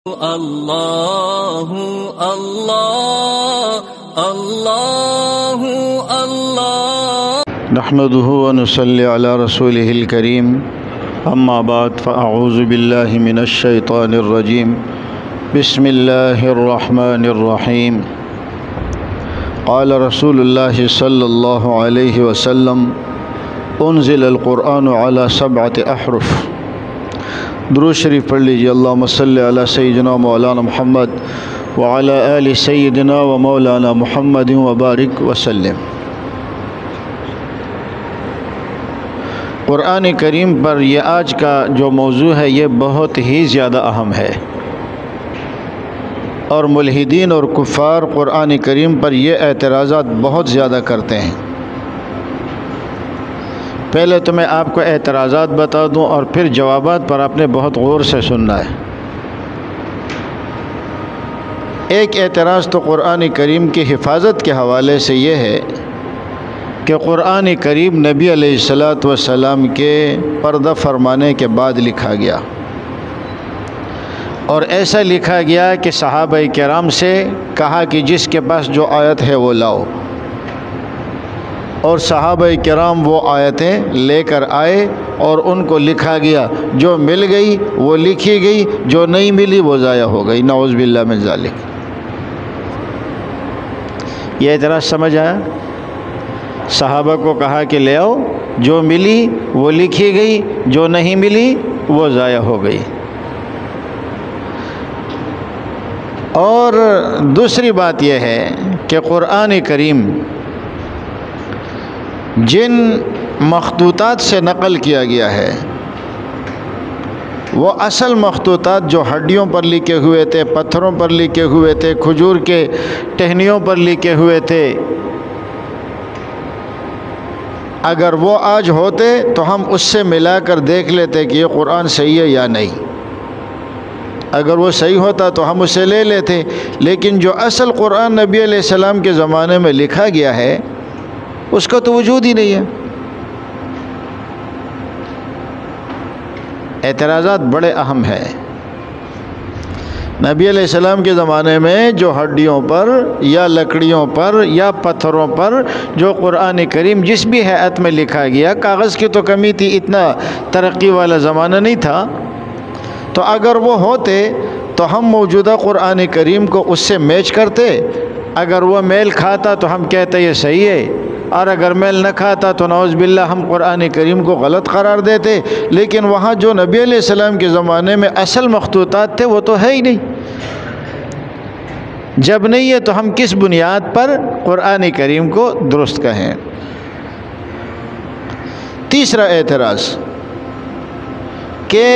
اللہ اللہ اللہ اللہ نحمده ونصلي على رسوله الكريم اما بعد فاعوذ بالله من الشيطان الرجيم بسم الله الرحمن الرحيم قال رسول الله صلى الله عليه وسلم انزل القرآن على 7 احرف۔ درود شریف پڑھ لیجیے۔ اللہم صلی علی سیدنا مولانا محمد وعلی آل سیدنا و مولانا محمد وبارک وسلم۔ قرآن کریم پر یہ آج کا جو موضوع ہے یہ بہت ہی زیادہ اہم ہے، اور ملحدین اور کفار قرآن کریم پر یہ اعتراضات بہت زیادہ کرتے ہیں۔ پہلے تو میں آپ کو اعتراضات بتا دوں اور پھر جوابات پر آپ نے بہت غور سے سننا ہے۔ ایک اعتراض تو قرآن کریم کی حفاظت کے حوالے سے یہ ہے کہ قرآن کریم نبی علیہ السلام کے پردہ فرمانے کے بعد لکھا گیا، اور ایسا لکھا گیا کہ صحابہ کرام سے کہا کہ جس کے پاس جو آیت ہے وہ لاؤ، اور صحابہ کرام وہ آیتیں لے کر آئے اور ان کو لکھا گیا۔ جو مل گئی وہ لکھی گئی، جو نہیں ملی وہ ضائع ہو گئی، نعوذ باللہ من ذالک۔ یہ اعتراض سمجھ آیا؟ صحابہ کو کہا کہ لے آؤ، جو ملی وہ لکھی گئی، جو نہیں ملی وہ ضائع ہو گئی۔ اور دوسری بات یہ ہے کہ قرآن کریم جن مخطوطات سے نقل کیا گیا ہے وہ اصل مخطوطات جو ہڈیوں پر لکھے ہوئے تھے، پتھروں پر لکھے ہوئے تھے، کھجور کے ٹہنیوں پر لکھے ہوئے تھے، اگر وہ آج ہوتے تو ہم اس سے ملا کر دیکھ لیتے کہ یہ قرآن صحیح ہے یا نہیں۔ اگر وہ صحیح ہوتا تو ہم اسے لے لیتے، لیکن جو اصل قرآن نبی علیہ السلام کے زمانے میں لکھا گیا ہے اس کا تو وجود ہی نہیں ہے۔ اعتراضات بڑے اہم ہیں۔ نبی علیہ السلام کے زمانے میں جو ہڈیوں پر یا لکڑیوں پر یا پتھروں پر جو قرآن کریم جس بھی ہیئت میں لکھا گیا، کاغذ کی تو کمی تھی، اتنا ترقی والا زمانہ نہیں تھا، تو اگر وہ ہوتے تو ہم موجودہ قرآن کریم کو اس سے میچ کرتے۔ اگر وہ میل کھاتا تو ہم کہتے یہ صحیح ہے، اور اگر میل نہ کھاتا تو نعوذ باللہ ہم قرآن کریم کو غلط قرار دیتے۔ لیکن وہاں جو نبی علیہ السلام کے زمانے میں اصل مخطوطات تھے وہ تو ہے ہی نہیں۔ جب نہیں ہے تو ہم کس بنیاد پر قرآن کریم کو درست کہیں؟ تیسرا اعتراض کہ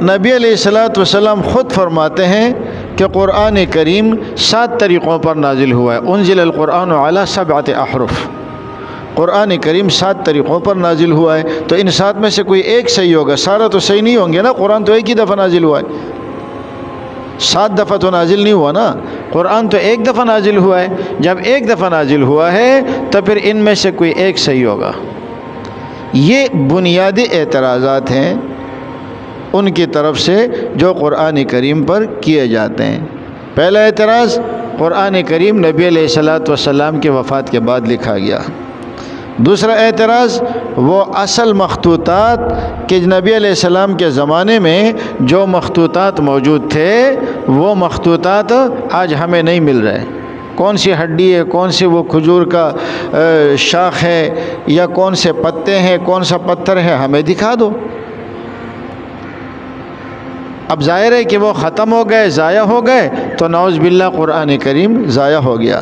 نبی علیہ السلام خود فرماتے ہیں کہ قرآن کریم 7 طریقوں پر نازل ہوا ہے۔ انزل القرآن علی 7 احرف۔ قرآن کریم 7 طریقوں پر نازل ہوا ہے، تو ان 7 میں سے کوئی ایک صحیح ہوگا، سارا تو صحیح نہیں ہوں گے نا۔ قرآن تو ایک ہی دفعہ نازل ہوا ہے، 7 دفعہ تو نازل نہیں ہوا نا۔ قرآن تو ایک دفعہ نازل ہوا ہے، جب ایک دفعہ نازل ہوا ہے تو پھر ان میں سے کوئی ایک صحیح ہوگا۔ یہ بنیادی اعتراضات ہیں ان کی طرف سے جو قرآن کریم پر کیے جاتے ہیں۔ پہلا اعتراض، قرآن کریم نبی علیہ السلام کی وفات کے بعد لکھا گیا۔ دوسرا اعتراض، وہ اصل مخطوطات کہ نبی علیہ السلام کے زمانے میں جو مخطوطات موجود تھے وہ مخطوطات آج ہمیں نہیں مل رہے۔ کون سی ہڈی ہے، کون سی وہ کھجور کا شاخ ہے، یا کون سے پتے ہیں، کون سا پتھر ہے، ہمیں دکھا دو۔ اب ظاہر ہے کہ وہ ختم ہو گئے، ضائع ہو گئے، تو نعوذ باللہ قرآن کریم ضائع ہو گیا۔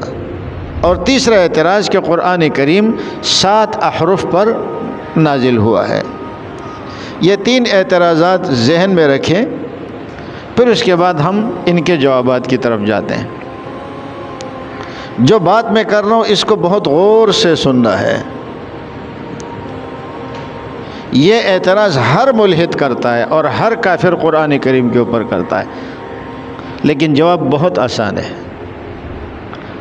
اور تیسرا اعتراض کہ قرآن کریم 7 احرف پر نازل ہوا ہے۔ یہ 3 اعتراضات ذہن میں رکھیں، پھر اس کے بعد ہم ان کے جوابات کی طرف جاتے ہیں۔ جو بات میں کر رہا ہوں اس کو بہت غور سے سننا ہے۔ یہ اعتراض ہر ملحد کرتا ہے اور ہر کافر قرآن کریم کے اوپر کرتا ہے، لیکن جواب بہت آسان ہے۔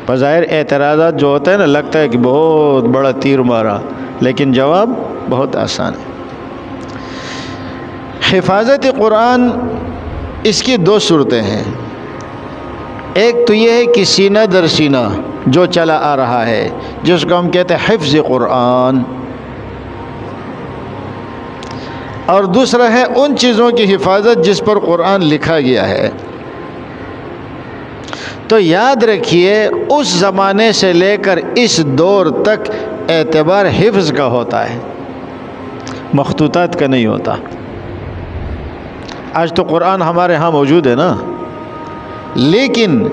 بظاہر اعتراضات جو ہوتا ہے نا، لگتا ہے کہ بہت بڑا تیر مارا، لیکن جواب بہت آسان ہے۔ حفاظت قرآن اس کی 2 صورتیں ہیں۔ ایک تو یہ ہے کہ سینہ در سینہ جو چلا آ رہا ہے، جس کو ہم کہتے ہیں حفظ قرآن، اور دوسرا ہے ان چیزوں کی حفاظت جس پر قرآن لکھا گیا ہے۔ تو یاد رکھیے اس زمانے سے لے کر اس دور تک اعتبار حفظ کا ہوتا ہے، مخطوطات کا نہیں ہوتا۔ آج تو قرآن ہمارے ہاں موجود ہے نا، لیکن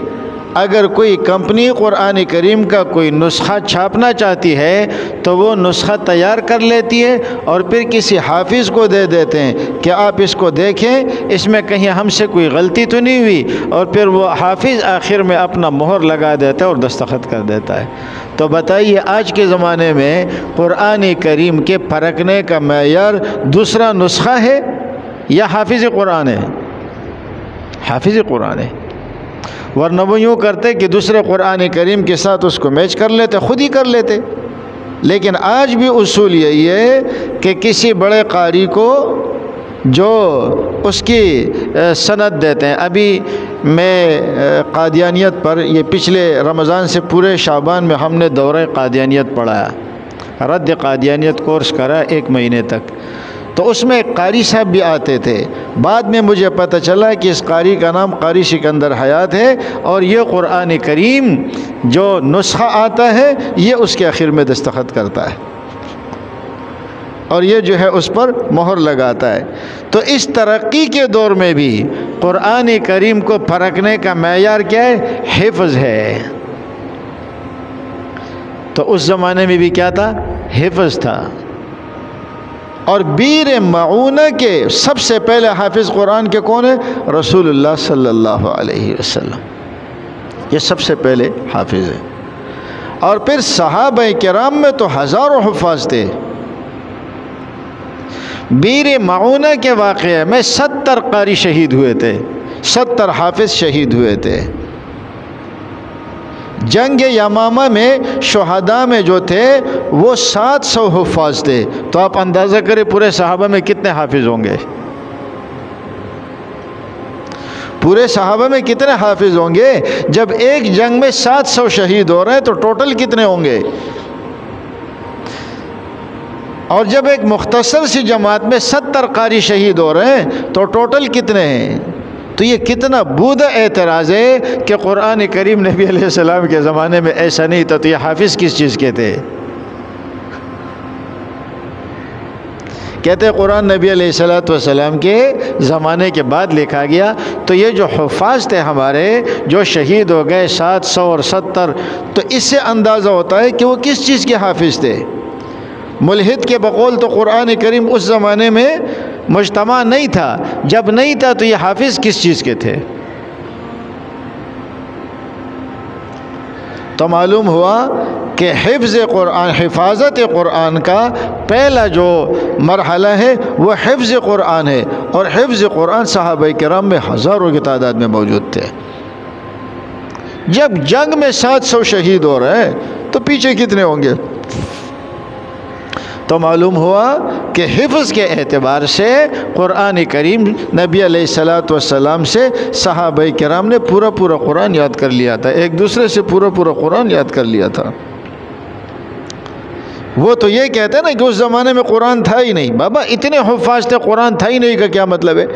اگر کوئی کمپنی قرآن کریم کا کوئی نسخہ چھاپنا چاہتی ہے تو وہ نسخہ تیار کر لیتی ہے اور پھر کسی حافظ کو دے دیتے ہیں کہ آپ اس کو دیکھیں، اس میں کہیں ہم سے کوئی غلطی تو نہیں ہوئی، اور پھر وہ حافظ آخر میں اپنا مہر لگا دیتا ہے اور دستخط کر دیتا ہے۔ تو بتائیے آج کے زمانے میں قرآن کریم کے پرکھنے کا معیار دوسرا نسخہ ہے یا حافظ قرآن ہے؟ حافظ قرآن ہے، ورنہ وہ یوں کرتے کہ دوسرے قرآن کریم کے ساتھ اس کو میچ کر لیتے، خود ہی کر لیتے۔ لیکن آج بھی اصول یہی ہے کہ کسی بڑے قاری کو جو اس کی سند دیتے ہیں۔ ابھی میں قادیانیت پر یہ پچھلے رمضان سے پورے شعبان میں ہم نے دورہ قادیانیت پڑھایا، رد قادیانیت کورس کرا 1 مہینے تک۔ تو اس میں ایک قاری صاحب بھی آتے تھے، بعد میں مجھے پتہ چلا کہ اس قاری کا نام قاری سکندر حیات ہے، اور یہ قرآن کریم جو نسخہ آتا ہے یہ اس کے آخر میں دستخط کرتا ہے اور یہ جو ہے اس پر مہر لگاتا ہے۔ تو اس ترقی کے دور میں بھی قرآن کریم کو پرکھنے کا معیار کیا ہے؟ حفظ ہے۔ تو اس زمانے میں بھی کیا تھا؟ حفظ تھا۔ اور بیر معونہ کے سب سے پہلے حافظ قرآن کے کون ہیں؟ رسول اللہ صلی اللہ علیہ وسلم، یہ سب سے پہلے حافظ ہیں۔ اور پھر صحابہ کرام میں تو ہزاروں حفاظ تھے۔ بیر معونہ کے واقعے میں 70 قاری شہید ہوئے تھے، 70 حافظ شہید ہوئے تھے۔ جنگ یمامہ میں شہداء میں جو تھے وہ 700 حفاظ تھے۔ تو آپ اندازہ کریں پورے صحابہ میں کتنے حافظ ہوں گے؟ پورے صحابہ میں کتنے حافظ ہوں گے؟ جب ایک جنگ میں 700 شہید ہو رہے ہیں تو ٹوٹل کتنے ہوں گے؟ اور جب ایک مختصر سی جماعت میں 70 قاری شہید ہو رہے ہیں تو ٹوٹل کتنے ہیں؟ تو یہ کتنا بودھ اعتراض ہے کہ قرآن کریم نبی علیہ السلام کے زمانے میں ایسا نہیں تھا، تو یہ حافظ کس چیز کے تھے؟ کہتے ہیں قرآن نبی علیہ السلام کے زمانے کے بعد لکھا گیا، تو یہ جو حفاظ تھے ہمارے جو شہید ہو گئے 700 اور 70، تو اس سے اندازہ ہوتا ہے کہ وہ کس چیز کے حافظ تھے۔ ملحد کے بقول تو قرآن کریم اس زمانے میں مجتمع نہیں تھا، جب نہیں تھا تو یہ حافظ کس چیز کے تھے؟ تو معلوم ہوا کہ حفظ قرآن، حفاظت قرآن کا پہلا جو مرحلہ ہے وہ حفظ قرآن ہے، اور حفظ قرآن صحابہ کرام میں ہزاروں کی تعداد میں موجود تھے۔ جب جنگ میں 700 شہید ہو رہے ہیں تو پیچھے کتنے ہوں گے؟ تو معلوم ہوا کہ حفظ کے اعتبار سے قرآن کریم نبی علیہ السلام سے صحابہ کرام نے پورا قرآن یاد کر لیا تھا، ایک دوسرے سے پورا قرآن یاد کر لیا تھا۔ وہ تو یہ کہتے ہیں نا کہ اس زمانے میں قرآن تھا ہی نہیں۔ بابا اتنے حفاظ تھے، قرآن تھا ہی نہیں کا کیا مطلب ہے؟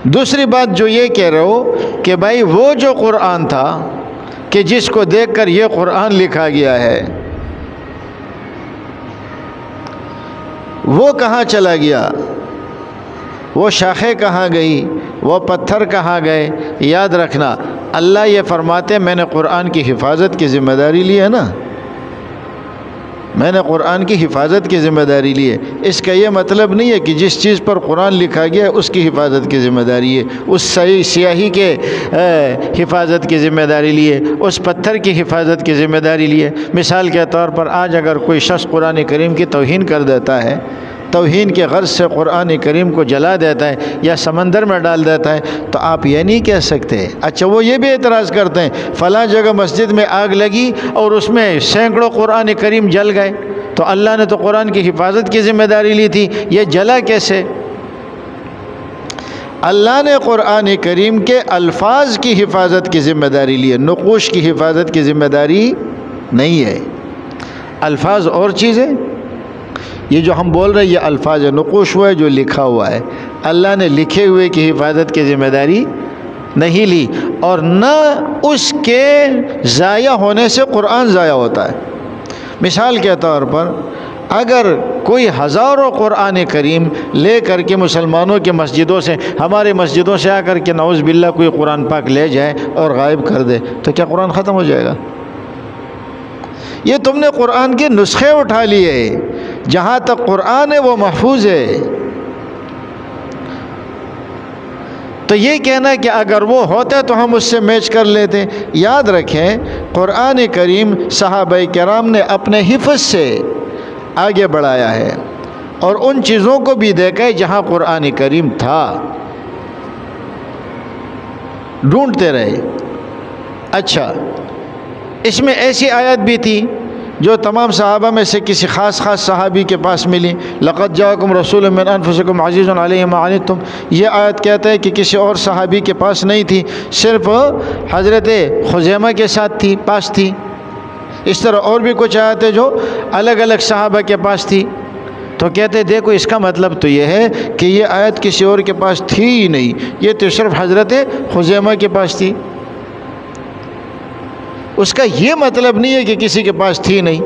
دوسری بات جو یہ کہہ رہے ہو کہ بھائی وہ جو قرآن تھا کہ جس کو دیکھ کر یہ قرآن لکھا گیا ہے، وہ کہاں چلا گیا؟ وہ شاخیں کہاں گئی؟ وہ پتھر کہاں گئے؟ یاد رکھنا اللہ یہ فرماتے میں نے قرآن کی حفاظت کی ذمہ داری لی ہے نا، میں نے قرآن کی حفاظت کی ذمہ داری لی ہے۔ اس کا یہ مطلب نہیں ہے کہ جس چیز پر قرآن لکھا گیا ہے اس کی حفاظت کی ذمہ داری ہے، اس سیاہی کے حفاظت کی ذمہ داری لی ہے، اس پتھر کی حفاظت کی ذمہ داری لی ہے۔ مثال کے طور پر آج اگر کوئی شخص قرآن کریم کی توہین کر دیتا ہے، توہین کے غرض سے قرآن کریم کو جلا دیتا ہے یا سمندر میں ڈال دیتا ہے، تو آپ یہ نہیں کہہ سکتے۔ اچھا وہ یہ بھی اعتراض کرتے ہیں فلاں جگہ مسجد میں آگ لگی اور اس میں سینکڑوں قرآن کریم جل گئے، تو اللہ نے تو قرآن کی حفاظت کی ذمہ داری لی تھی، یہ جلا کیسے؟ اللہ نے قرآن کریم کے الفاظ کی حفاظت کی ذمہ داری لی ہے، نقوش کی حفاظت کی ذمہ داری نہیں ہے۔ الفاظ اور چیزیں، یہ جو ہم بول رہے ہیں یہ الفاظ ہے، نقوش ہوا ہے جو لکھا ہوا ہے، اللہ نے لکھے ہوئے کی حفاظت کی ذمہ داری نہیں لی، اور نہ اس کے ضائع ہونے سے قرآن ضائع ہوتا ہے۔ مثال کے طور پر اگر کوئی ہزاروں قرآن کریم لے کر کے مسلمانوں کے مسجدوں سے، ہمارے مسجدوں سے آ کر کے نعوذ باللہ کوئی قرآن پاک لے جائے اور غائب کر دے تو کیا قرآن ختم ہو جائے گا؟ یہ تم نے قرآن کے نسخے اٹھا لیے، جہاں تک قرآن ہے وہ محفوظ ہے۔ تو یہ کہنا کہ اگر وہ ہوتا تو ہم اس سے میچ کر لیتے، یاد رکھیں قرآن کریم صحابہ کرام نے اپنے حفظ سے آگے بڑھایا ہے اور ان چیزوں کو بھی دیکھا ہے جہاں قرآن کریم تھا، ڈھونڈتے رہے۔ اچھا، اس میں ایسی آیت بھی تھی جو تمام صحابہ میں سے کسی خاص صحابی کے پاس ملی، لقد جاءکم رسول من انفسکم عزیز علیہ ما عنتم، یہ آیت کہتا ہے کہ کسی اور صحابی کے پاس نہیں تھی، صرف حضرت خزیمہ کے ساتھ تھی، پاس تھی۔ اس طرح اور بھی کچھ آیتیں جو الگ الگ صحابہ کے پاس تھی، تو کہتے دیکھو اس کا مطلب تو یہ ہے کہ یہ آیت کسی اور کے پاس تھی ہی نہیں، یہ تو صرف حضرت خزیمہ کے پاس تھی۔ اس کا یہ مطلب نہیں ہے کہ کسی کے پاس تھی نہیں،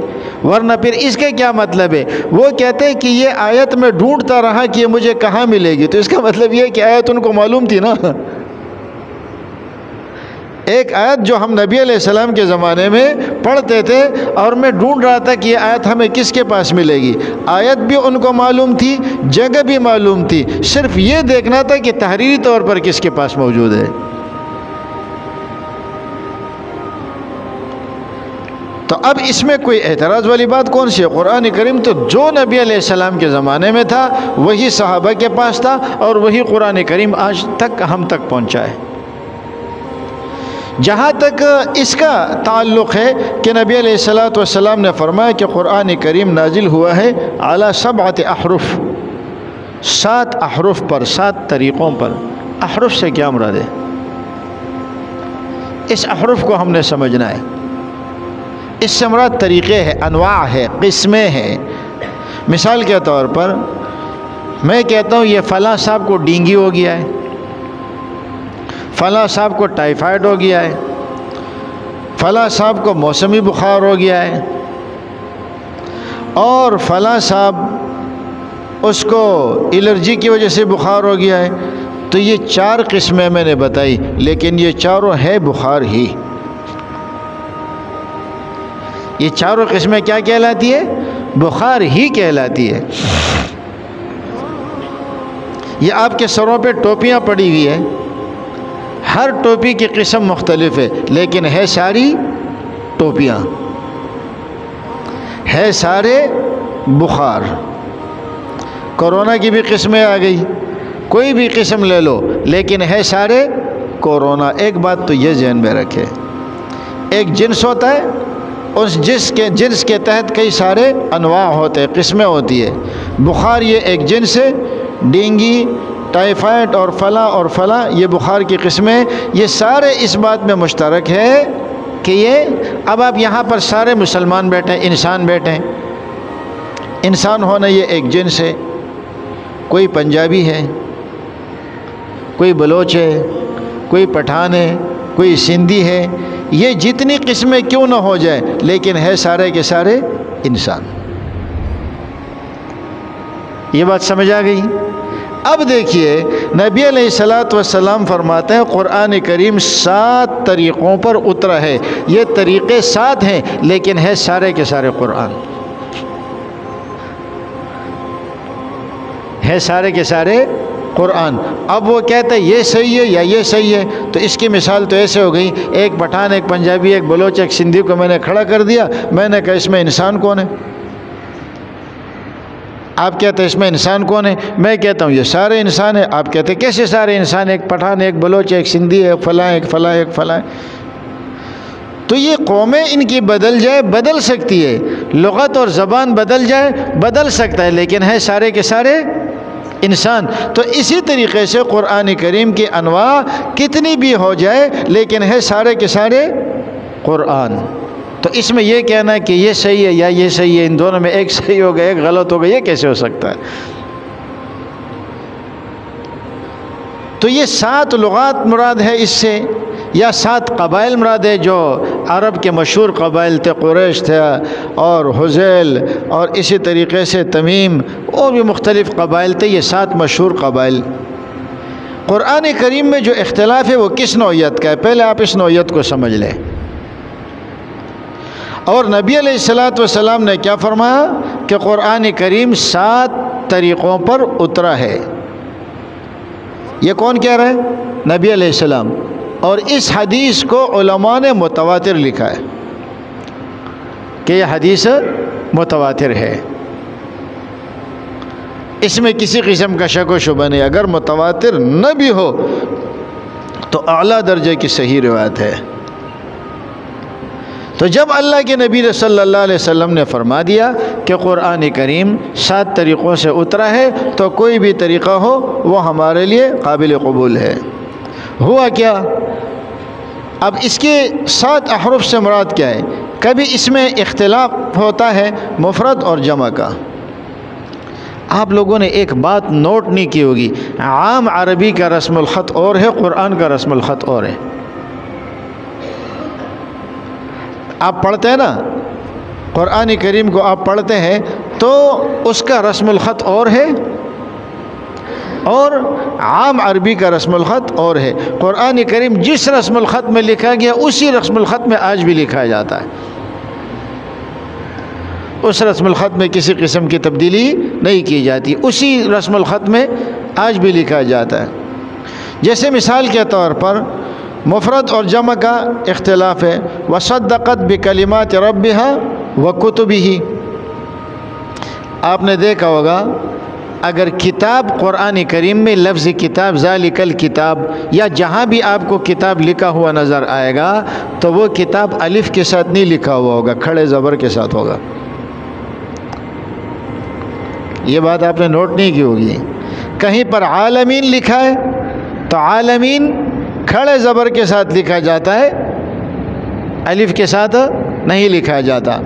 ورنہ پھر اس کا کیا مطلب ہے؟ وہ کہتے ہیں کہ یہ آیت میں ڈھونڈتا رہا کہ یہ مجھے کہاں ملے گی، تو اس کا مطلب یہ ہے کہ آیت ان کو معلوم تھی نا۔ ایک آیت جو ہم نبی علیہ السلام کے زمانے میں پڑھتے تھے اور میں ڈھونڈ رہا تھا کہ یہ آیت ہمیں کس کے پاس ملے گی، آیت بھی ان کو معلوم تھی، جگہ بھی معلوم تھی، صرف یہ دیکھنا تھا کہ تحریری طور پر کس کے پاس موجود ہے۔ تو اب اس میں کوئی اعتراض والی بات کون سی ہے؟ قرآن کریم تو جو نبی علیہ السلام کے زمانے میں تھا وہی صحابہ کے پاس تھا، اور وہی قرآن کریم آج تک ہم تک پہنچا ہے۔ جہاں تک اس کا تعلق ہے کہ نبی علیہ السلام نے فرمایا کہ قرآن کریم نازل ہوا ہے اعلیٰ 7 احرف، 7 احرف پر، 7 طریقوں پر۔ احرف سے کیا مراد ہے؟ اس احرف کو ہم نے سمجھنا ہے۔ اس سے مراد طریقے ہیں، انواع ہے، قسمیں ہیں۔ مثال کے طور پر میں کہتا ہوں یہ فلاں صاحب کو ڈینگی ہو گیا ہے، فلاں صاحب کو ٹائیفائڈ ہو گیا ہے، فلاں صاحب کو موسمی بخار ہو گیا ہے، اور فلاں صاحب اس کو الرجی کی وجہ سے بخار ہو گیا ہے۔ تو یہ 4 قسمیں میں نے بتائی، لیکن یہ چاروں ہے بخار ہی۔ یہ چاروں قسمیں کیا کہلاتی ہے؟ بخار ہی کہلاتی ہے۔ یہ آپ کے سروں پہ ٹوپیاں پڑی ہوئی ہے، ہر ٹوپی کی قسم مختلف ہے، لیکن ہے ساری ٹوپیاں، ہے سارے بخار۔ کورونا کی بھی قسمیں آ گئی، کوئی بھی قسم لے لو، لیکن ہے سارے کورونا۔ ایک بات تو یہ ذہن میں رکھے، ایک جنس ہوتا ہے، اس جنس کے تحت کئی سارے انواع ہوتے ہیں، قسمیں ہوتی ہے۔ بخار یہ ایک جنس ہے، ڈینگی، ٹائیفائڈ اور فلاں یہ بخار کی قسمیں، یہ سارے اس بات میں مشترک ہے کہ یہ اب آپ یہاں پر سارے مسلمان بیٹھے، انسان بیٹھے، انسان ہونا یہ ایک جنس ہے۔ کوئی پنجابی ہے، کوئی بلوچ ہے، کوئی پٹھان ہے، کوئی سندھی ہے، یہ جتنی قسمیں کیوں نہ ہو جائے لیکن ہے سارے کے سارے انسان۔ یہ بات سمجھ آ گئی؟ اب دیکھیے نبی علیہ السلام فرماتے ہیں قرآن کریم 7 طریقوں پر اترا ہے۔ یہ طریقے 7 ہیں لیکن ہے سارے کے سارے قرآن، ہے سارے کے سارے قرآن۔ اب وہ کہتے ہیں یہ صحیح ہے یا یہ صحیح ہے، تو اس کی مثال تو ایسے ہو گئی، ایک پٹھان، ایک پنجابی، ایک بلوچ، ایک سندھی کو میں نے کھڑا کر دیا، میں نے کہا اس میں انسان کون ہے؟ آپ کہتے ہیں اس میں انسان کون ہے؟ میں کہتا ہوں یہ سارے انسان ہیں۔ آپ کہتے ہیں کیسے سارے انسان؟ ایک پٹھان، ایک بلوچ، ایک سندھی، ایک فلاں، ایک فلاں، ایک فلاں۔ تو یہ قومیں ان کی بدل جائے بدل سکتی ہے، لغت اور زبان بدل جائے بدل سکتا ہے، لیکن ہے سارے کے سارے انسان. تو اسی طریقے سے قرآن کریم کی انواع کتنی بھی ہو جائے لیکن ہے سارے کے سارے قرآن. تو اس میں یہ کہنا ہے کہ یہ صحیح ہے یا یہ صحیح ہے، ان دونوں میں ایک صحیح ہوگا ایک غلط ہوگا، یہ کیسے ہو سکتا ہے؟ تو یہ 7 لغات مراد ہے اس سے، یا 7 قبائل مراد ہے جو عرب کے مشہور قبائل تھے، قریش تھے اور حذیل اور اسی طریقے سے تمیم اور بھی مختلف قبائل تھے. یہ 7 مشہور قبائل. قرآن کریم میں جو اختلاف ہے وہ کس نوعیت کا ہے؟ پہلے آپ اس نوعیت کو سمجھ لیں. اور نبی علیہ السلام نے کیا فرمایا کہ قرآن کریم 7 طریقوں پر اترا ہے. یہ کون کہہ رہا ہے؟ نبی علیہ السلام. اور اس حدیث کو علماء نے متواتر لکھا ہے کہ یہ حدیث متواتر ہے. اس میں کسی قسم کا شک و شبہ نہیں. اگر متواتر نہ بھی ہو تو اعلیٰ درجے کی صحیح روایت ہے. تو جب اللہ کے نبی صلی اللہ علیہ وسلم نے فرما دیا کہ قرآن کریم 7 طریقوں سے اترا ہے تو کوئی بھی طریقہ ہو وہ ہمارے لیے قابل قبول ہے. ہوا کیا؟ اب اس کے 7 احرف سے مراد کیا ہے؟ کبھی اس میں اختلاف ہوتا ہے مفرد اور جمع کا. آپ لوگوں نے ایک بات نوٹ نہیں کی ہوگی، عام عربی کا رسم الخط اور ہے، قرآن کا رسم الخط اور ہے. آپ پڑھتے ہیں نا قرآن کریم کو، آپ پڑھتے ہیں تو اس کا رسم الخط اور ہے اور عام عربی کا رسم الخط اور ہے. قرآن کریم جس رسم الخط میں لکھا گیا اسی رسم الخط میں آج بھی لکھا جاتا ہے. اس رسم الخط میں کسی قسم کی تبدیلی نہیں کی جاتی، اسی رسم الخط میں آج بھی لکھا جاتا ہے. جیسے مثال کے طور پر مفرد اور جمع کا اختلاف ہے. وصدقت بکلمات ربها وکتبہ. آپ نے دیکھا ہوگا اگر کتاب قرآن کریم میں لفظ کتاب ذالک الکتاب یا جہاں بھی آپ کو کتاب لکھا ہوا نظر آئے گا تو وہ کتاب الف کے ساتھ نہیں لکھا ہوا ہوگا، کھڑے زبر کے ساتھ ہوگا. یہ بات آپ نے نوٹ نہیں کی ہوگی. کہیں پر عالمین لکھا ہے تو عالمین کھڑے زبر کے ساتھ لکھا جاتا ہے، الف کے ساتھ نہیں لکھا جاتا.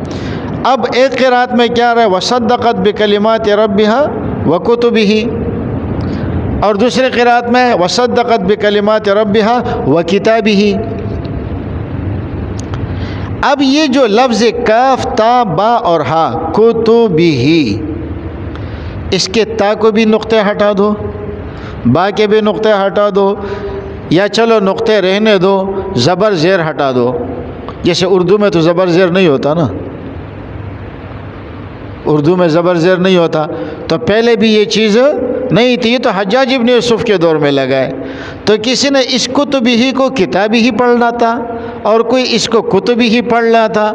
اب ایک قرات میں کیا رہا ہے؟ وصدقت بکلمات ربها وکتبہ، اور دوسرے قرات میں وصدقت بکلمات ربها وکتابہ. اب یہ جو لفظ کاف تا با اور ہا کتبہ، اس کے تا کو بھی نقطے ہٹا دو، با کے بھی نقطے ہٹا دو، یا چلو نقطے رہنے دو، زبر زیر ہٹا دو. جیسے اردو میں تو زبر زیر نہیں ہوتا نا، اردو میں زبر زیر نہیں ہوتا، تو پہلے بھی یہ چیز نہیں تھی. تو حجاج ابن یوسف کے دور میں لگائے تو کسی نے اس کتبی ہی کو کتابی ہی پڑھنا تھا اور کوئی اس کو کتبی ہی پڑھنا تھا.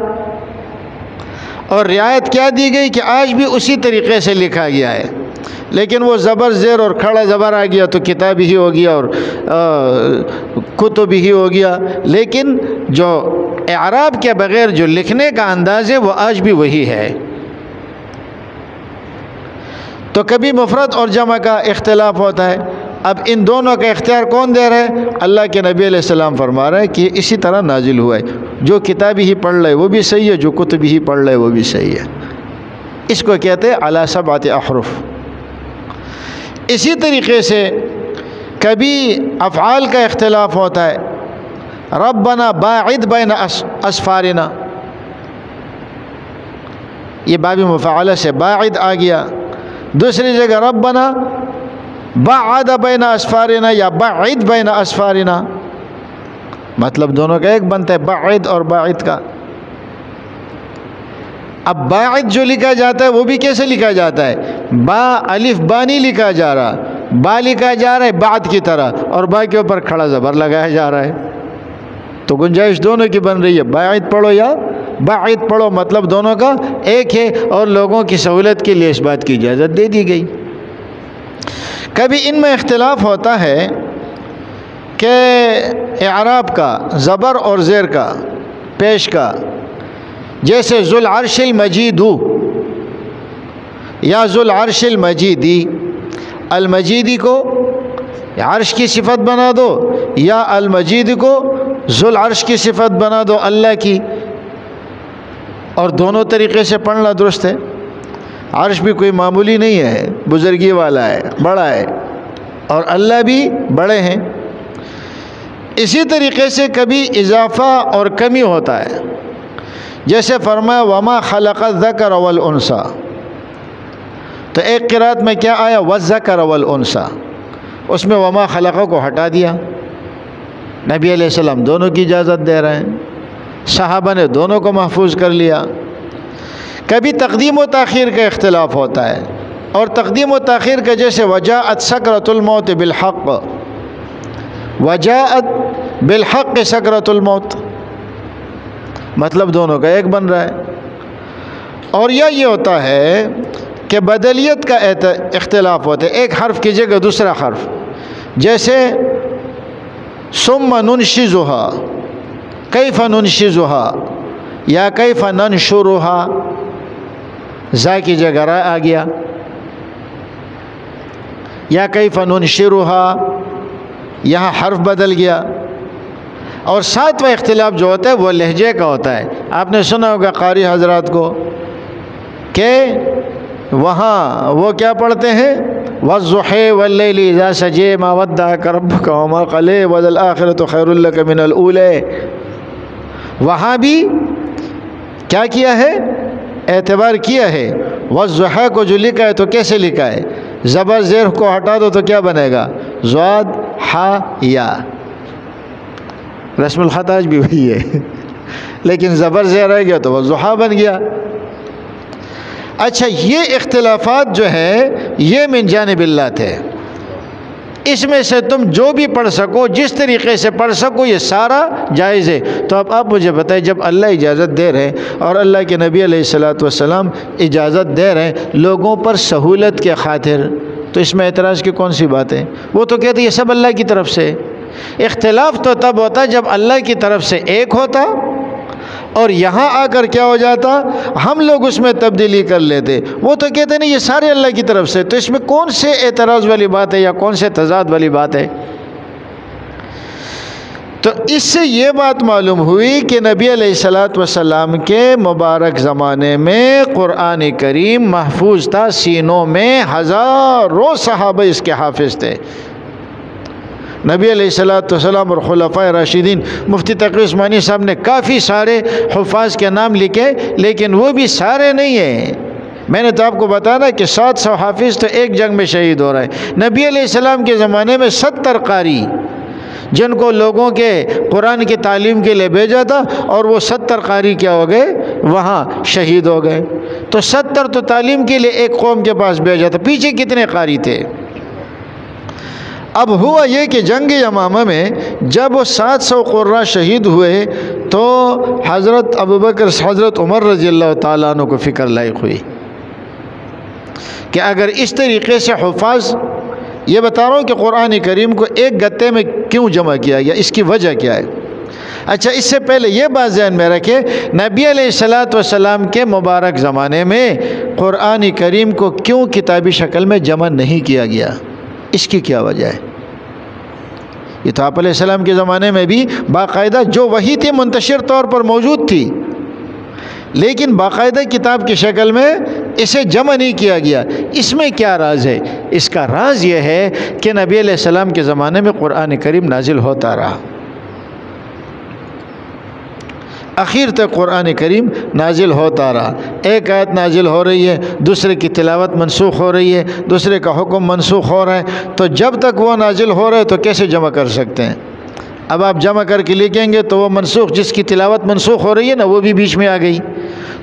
اور رعایت کیا دی گئی کہ آج بھی اسی طریقے سے لکھا گیا ہے، لیکن وہ زبر زیر اور کھڑا زبر آ گیا تو کتابی ہی ہو گیا اور کتبی ہی ہو گیا. لیکن جو اعراب کے بغیر جو لکھنے کا انداز ہے وہ آج بھی وہی ہے. تو کبھی مفرد اور جمع کا اختلاف ہوتا ہے. اب ان دونوں کا اختیار کون دے رہا ہے؟ اللہ کے نبی علیہ السلام فرما رہے ہیں کہ اسی طرح نازل ہوا ہے. جو کتابی ہی پڑھ لے وہ بھی صحیح ہے، جو کتبی ہی پڑھ لے وہ بھی صحیح ہے. اس کو کہتے ہیں علی 7 احرف. اسی طریقے سے کبھی افعال کا اختلاف ہوتا ہے. ربنا باعد بین اسفارنا، یہ باب مفعلہ سے باعد آ گیا. دوسری جگہ ربنا بعد بین اسفارنا یا بعد بین اسفارنا، مطلب دونوں کا ایک بنتا ہے، بعد اور باعد کا. اب باعد جو لکھا جاتا ہے وہ بھی کیسے لکھا جاتا ہے؟ با الف با نہیں لکھا جا رہا، با لکھا جا رہا ہے بعد کی طرح، اور با کے اوپر کھڑا زبر لگایا جا رہا ہے. تو گنجائش دونوں کی بن رہی ہے، باعد پڑھو یا باعد پڑھو، مطلب دونوں کا ایک ہے، اور لوگوں کی سہولت کے لیے اس بات کی اجازت دے دی گئی. کبھی ان میں اختلاف ہوتا ہے کہ اعراب کا، زبر اور زیر کا، پیش کا. جیسے ذو العرش المجید یا ذو العرش المجیدی، المجیدی کو عرش کی صفت بنا دو یا المجید کو ذوال عرش کی صفت بنا دو اللہ کی، اور دونوں طریقے سے پڑھنا درست ہے۔ عرش بھی کوئی معمولی نہیں ہے، بزرگی والا ہے، بڑا ہے، اور اللہ بھی بڑے ہیں۔ اسی طریقے سے کبھی اضافہ اور کمی ہوتا ہے، جیسے فرمایا وما خلق الذکر والانثی، تو ایک قرات میں کیا آیا والذکر والانثی، اس میں وما خلق کو ہٹا دیا۔ نبی علیہ السلام دونوں کی اجازت دے رہے ہیں، صحابہ نے دونوں کو محفوظ کر لیا۔ کبھی تقدیم و تاخیر کا اختلاف ہوتا ہے، اور تقدیم و تاخیر کا جیسے وجاءت سکرۃ الموت بالحق، وجاءت بالحق سکرۃ الموت، مطلب دونوں کا ایک بن رہا ہے۔ اور یہ ہوتا ہے کہ بدلیت کا اختلاف ہوتا ہے، ایک حرف کی جگہ دوسرا حرف، جیسے ثم ننشزها کیف ننشزها یا کیف ننشرها، زا کی جگہ را آ گیا، یا کیف ننشرها یہاں حرف بدل گیا۔ اور ساتواں اختلاف جو ہوتا ہے وہ لہجے کا ہوتا ہے۔ آپ نے سنا ہوگا قاری حضرات کو کہ وہاں وہ کیا پڑھتے ہیں والضحى واللیل اذا سجى ما ودعك ربك وما قلى وللآخرة خیر لك من الاولى، وہاں بھی کیا کیا ہے، اعتبار کیا ہے۔ والضحى کو جو لکھا ہے تو کیسے لکھا ہے، زبر زیر کو ہٹا دو تو کیا بنے گا ضاد حا یا، رسم الخط بھی وہی ہے، لیکن زبر زیر رہ گیا تو والضحى بن گیا۔ اچھا، یہ اختلافات جو ہے یہ من جانب اللہ تھے، اس میں سے تم جو بھی پڑھ سکو، جس طریقے سے پڑھ سکو، یہ سارا جائز ہے۔ تو اب آپ مجھے بتائیں، جب اللہ اجازت دے رہے ہیں اور اللہ کے نبی علیہ السلام اجازت دے رہے ہیں لوگوں پر سہولت کے خاطر، تو اس میں اعتراض کی کون سی بات ہے؟ وہ تو کہتے ہیں یہ سب اللہ کی طرف سے۔ اختلاف تو تب ہوتا جب اللہ کی طرف سے ایک ہوتا اور یہاں آ کر کیا ہو جاتا، ہم لوگ اس میں تبدیلی کر لیتے۔ وہ تو کہتے نہیں یہ سارے اللہ کی طرف سے، تو اس میں کون سے اعتراض والی بات ہے یا کون سے تضاد والی بات ہے؟ تو اس سے یہ بات معلوم ہوئی کہ نبی علیہ السلام کے مبارک زمانے میں قرآن کریم محفوظ تھا سینوں میں، ہزاروں صحابہ اس کے حافظ تھے۔ نبی علیہ السلام اور خلفائے راشدین، مفتی تقی عثمانی صاحب نے کافی سارے حفاظ کے نام لکھے، لیکن وہ بھی سارے نہیں ہیں۔ میں نے تو آپ کو بتایا کہ 700 حافظ تو ایک جنگ میں شہید ہو رہے ہیں۔ نبی علیہ السلام کے زمانے میں 70 قاری جن کو لوگوں کے قرآن کی تعلیم کے لیے بھیجا تھا، اور وہ 70 قاری کیا ہو گئے، وہاں شہید ہو گئے۔ تو 70 تو تعلیم کے لیے ایک قوم کے پاس بھیجا تھا، پیچھے کتنے قاری تھے؟ اب ہوا یہ کہ جنگ یمامہ میں جب وہ 700 قرہ شہید ہوئے تو حضرت ابوبکر، حضرت عمر رضی اللہ تعالیٰ عنہ کو فکر لاحق ہوئی کہ اگر اس طریقے سے حفاظ، یہ بتا رہا ہوں کہ قرآن کریم کو ایک گتے میں کیوں جمع کیا گیا، اس کی وجہ کیا ہے۔ اچھا، اس سے پہلے یہ بات ذہن میں رکھے، نبی علیہ السلام کے مبارک زمانے میں قرآن کریم کو کیوں کتابی شکل میں جمع نہیں کیا گیا، اس کی کیا وجہ ہے؟ یہ تو آپ علیہ السلام کے زمانے میں بھی باقاعدہ جو وحی تھی منتشر طور پر موجود تھی، لیکن باقاعدہ کتاب کی شکل میں اسے جمع نہیں کیا گیا۔ اس میں کیا راز ہے؟ اس کا راز یہ ہے کہ نبی علیہ السلام کے زمانے میں قرآن کریم نازل ہوتا رہا، اخیر تک قرآن کریم نازل ہوتا رہا۔ ایک آیت نازل ہو رہی ہے، دوسرے کی تلاوت منسوخ ہو رہی ہے، دوسرے کا حکم منسوخ ہو رہا ہے، تو جب تک وہ نازل ہو رہا ہے تو کیسے جمع کر سکتے ہیں؟ اب آپ جمع کر کے لکھیں گے تو وہ منسوخ، جس کی تلاوت منسوخ ہو رہی ہے نا، وہ بھی بیچ میں آ گئی،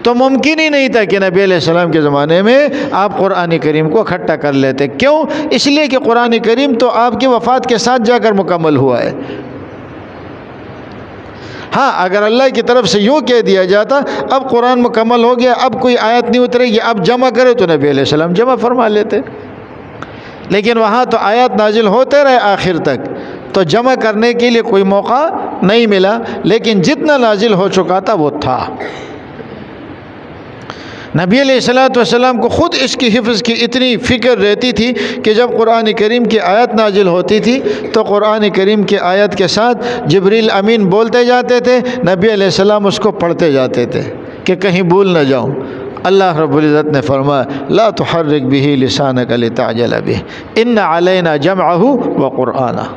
تو ممکن ہی نہیں تھا کہ نبی علیہ السلام کے زمانے میں آپ قرآن کریم کو اکٹھا کر لیتے۔ کیوں؟ اس لیے کہ قرآن کریم تو آپ کی وفات کے ساتھ جا کر مکمل ہوا ہے۔ ہاں، اگر اللہ کی طرف سے یوں کہہ دیا جاتا اب قرآن مکمل ہو گیا، اب کوئی آیت نہیں اترے گی، اب جمع کرے، تو نبی علیہ السلام جمع فرما لیتے، لیکن وہاں تو آیات نازل ہوتے رہے آخر تک، تو جمع کرنے کے لیے کوئی موقع نہیں ملا، لیکن جتنا نازل ہو چکا تھا وہ تھا۔ نبی علیہ الصلوۃ والسلام کو خود اس کی حفظ کی اتنی فکر رہتی تھی کہ جب قرآن کریم کی آیت نازل ہوتی تھی تو قرآن کریم کی آیت کے ساتھ جبریل امین بولتے جاتے تھے، نبی علیہ السلام اس کو پڑھتے جاتے تھے کہ کہیں بھول نہ جاؤں۔ اللہ رب العزت نے فرمایا لا تحرک به لسانک لتعجل به ان علینا جمعہ وقرآنہ،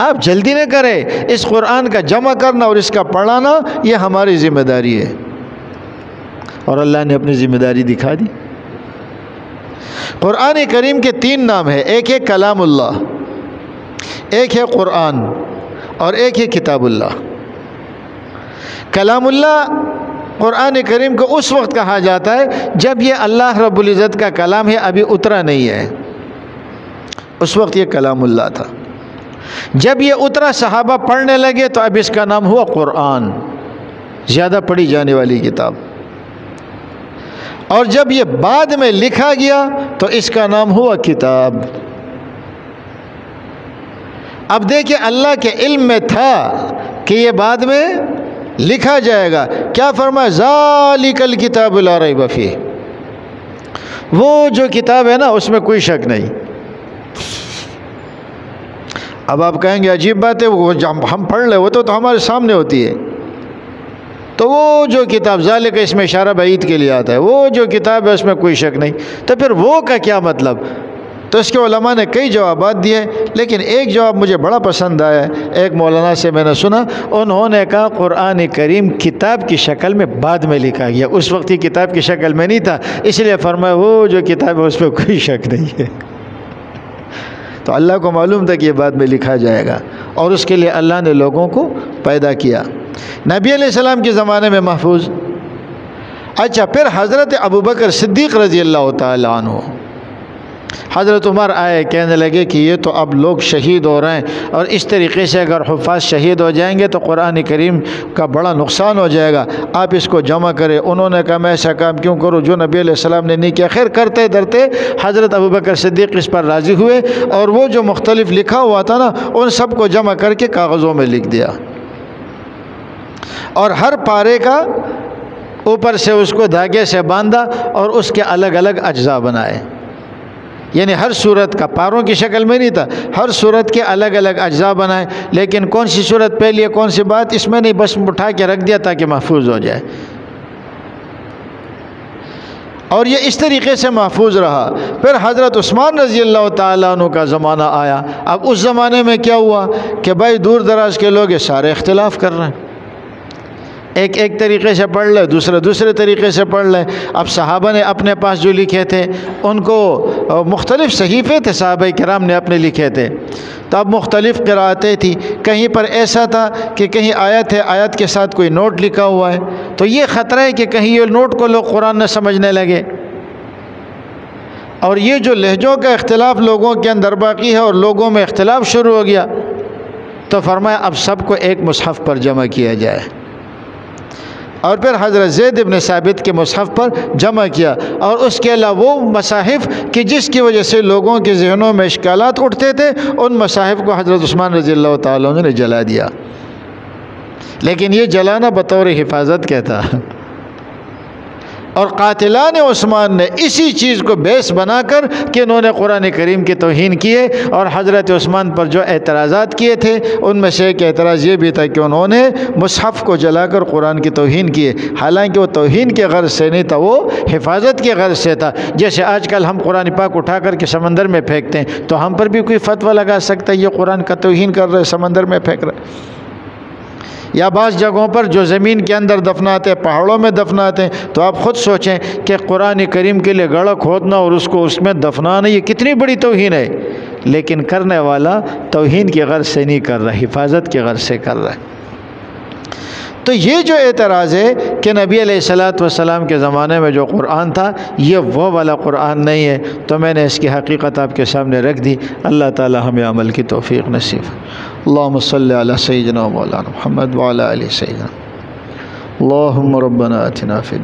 آپ جلدی نہ کریں، اس قرآن کا جمع کرنا اور اس کا پڑھانا یہ ہماری ذمہ داری ہے۔ اور اللہ نے اپنی ذمہ داری دکھا دی۔ قرآن کریم کے 3 نام ہیں، ایک ہے کلام اللہ، ایک ہے قرآن، اور ایک ہے کتاب اللہ۔ کلام اللہ قرآن کریم کو اس وقت کہا جاتا ہے جب یہ اللہ رب العزت کا کلام ہے، ابھی اترا نہیں ہے، اس وقت یہ کلام اللہ تھا۔ جب یہ اترا صحابہ پڑھنے لگے تو اب اس کا نام ہوا قرآن، زیادہ پڑھی جانے والی کتاب۔ اور جب یہ بعد میں لکھا گیا تو اس کا نام ہوا کتاب۔ اب دیکھیں اللہ کے علم میں تھا کہ یہ بعد میں لکھا جائے گا، کیا فرمایا ذالک الکتاب لا ریب فیہ، وہ جو کتاب ہے نا اس میں کوئی شک نہیں۔ اب آپ کہیں گے عجیب بات ہے، وہ ہم پڑھ لیں وہ تو ہمارے سامنے ہوتی ہے، تو وہ جو کتاب ذالک اس میں اشارہ بعید کے لیے آتا ہے، وہ جو کتاب ہے اس میں کوئی شک نہیں، تو پھر وہ کا کیا مطلب؟ تو اس کے علماء نے کئی جوابات دیے، لیکن ایک جواب مجھے بڑا پسند آیا ہے، ایک مولانا سے میں نے سنا، انہوں نے کہا قرآن کریم کتاب کی شکل میں بعد میں لکھا گیا، اس وقت یہ کتاب کی شکل میں نہیں تھا، اس لیے فرمایا وہ جو کتاب ہے اس پہ کوئی شک نہیں ہے۔ تو اللہ کو معلوم تھا کہ یہ بعد میں لکھا جائے گا، اور اس کے لیے اللہ نے لوگوں کو پیدا کیا۔ نبی علیہ السلام کے زمانے میں محفوظ۔ اچھا، پھر حضرت ابوبکر صدیق رضی اللہ تعالیٰ عنہ، حضرت عمر آئے، کہنے لگے کہ یہ تو اب لوگ شہید ہو رہے ہیں، اور اس طریقے سے اگر حفاظ شہید ہو جائیں گے تو قرآن کریم کا بڑا نقصان ہو جائے گا، آپ اس کو جمع کریں۔ انہوں نے کہا میں ایسا کام کیوں کروں جو نبی علیہ السلام نے نہیں کیا۔ خیر کرتے درتے حضرت ابوبکر صدیق اس پر راضی ہوئے، اور وہ جو مختلف لکھا ہوا تھا نا ان سب کو جمع کر کے کاغذوں میں لکھ دیا، اور ہر پارے کا اوپر سے اس کو دھاگے سے باندھا اور اس کے الگ الگ اجزاء بنائے، یعنی ہر صورت کا پاروں کی شکل میں نہیں تھا، ہر صورت کے الگ الگ اجزاء بنائے، لیکن کون سی صورت پہلی ہے کون سی بات اس میں نہیں، بس اٹھا کے رکھ دیا تاکہ محفوظ ہو جائے، اور یہ اس طریقے سے محفوظ رہا۔ پھر حضرت عثمان رضی اللہ تعالیٰ عنہ کا زمانہ آیا۔ اب اس زمانے میں کیا ہوا کہ بھائی دور دراز کے لوگ یہ سارے اختلاف کر رہے ہیں، ایک طریقے سے پڑھ لے، دوسرے طریقے سے پڑھ لے۔ اب صحابہ نے اپنے پاس جو لکھے تھے ان کو مختلف صحیفے تھے، صحابہ کرام نے اپنے لکھے تھے، تو اب مختلف قرأتیں تھیں، کہیں پر ایسا تھا کہ کہیں آیت ہے، آیت کے ساتھ کوئی نوٹ لکھا ہوا ہے، تو یہ خطرہ ہے کہ کہیں یہ نوٹ کو لوگ قرآن نہ سمجھنے لگے، اور یہ جو لہجوں کا اختلاف لوگوں کے اندر باقی ہے اور لوگوں میں اختلاف شروع ہو گیا، تو فرمایا اب سب کو ایک مصحف پر جمع کیا جائے، اور پھر حضرت زید بن ثابت کے مصحف پر جمع کیا، اور اس کے علاوہ وہ مصاحف کہ جس کی وجہ سے لوگوں کے ذہنوں میں اشکالات اٹھتے تھے، ان مصاحف کو حضرت عثمان رضی اللہ تعالیٰ عنہ نے جلا دیا، لیکن یہ جلانا بطور حفاظت کا تھا، اور قاتلان عثمان نے اسی چیز کو بیس بنا کر کہ انہوں نے قرآن کریم کی توہین کیے، اور حضرت عثمان پر جو اعتراضات کیے تھے ان میں سے ایک اعتراض یہ بھی تھا کہ انہوں نے مصحف کو جلا کر قرآن کی توہین کیے، حالانکہ وہ توہین کے غرض سے نہیں تھا، وہ حفاظت کے غرض سے تھا۔ جیسے آج کل ہم قرآن پاک اٹھا کر کے سمندر میں پھینکتے ہیں، تو ہم پر بھی کوئی فتویٰ لگا سکتا ہے یہ قرآن کا توہین کر رہے، سمندر میں پھینک رہے، یا بعض جگہوں پر جو زمین کے اندر دفناتے ہیں، پہاڑوں میں دفناتے ہیں، تو آپ خود سوچیں کہ قرآن کریم کے لیے گڑھا کھودنا اور اس کو اس میں دفنانا یہ کتنی بڑی توہین ہے، لیکن کرنے والا توہین کی غرض سے نہیں کر رہا، حفاظت کی غرض سے کر رہا ہے۔ تو یہ جو اعتراض ہے کہ نبی علیہ الصلوۃ والسلام کے زمانے میں جو قرآن تھا یہ وہ والا قرآن نہیں ہے، تو میں نے اس کی حقیقت آپ کے سامنے رکھ دی۔ اللہ تعالی ہمیں عمل کی توفیق نصیب۔ اللہم صلی علی سیدنا و مولانا محمد وعلی آل سیدنا۔ اللہم ربنا آتنا فی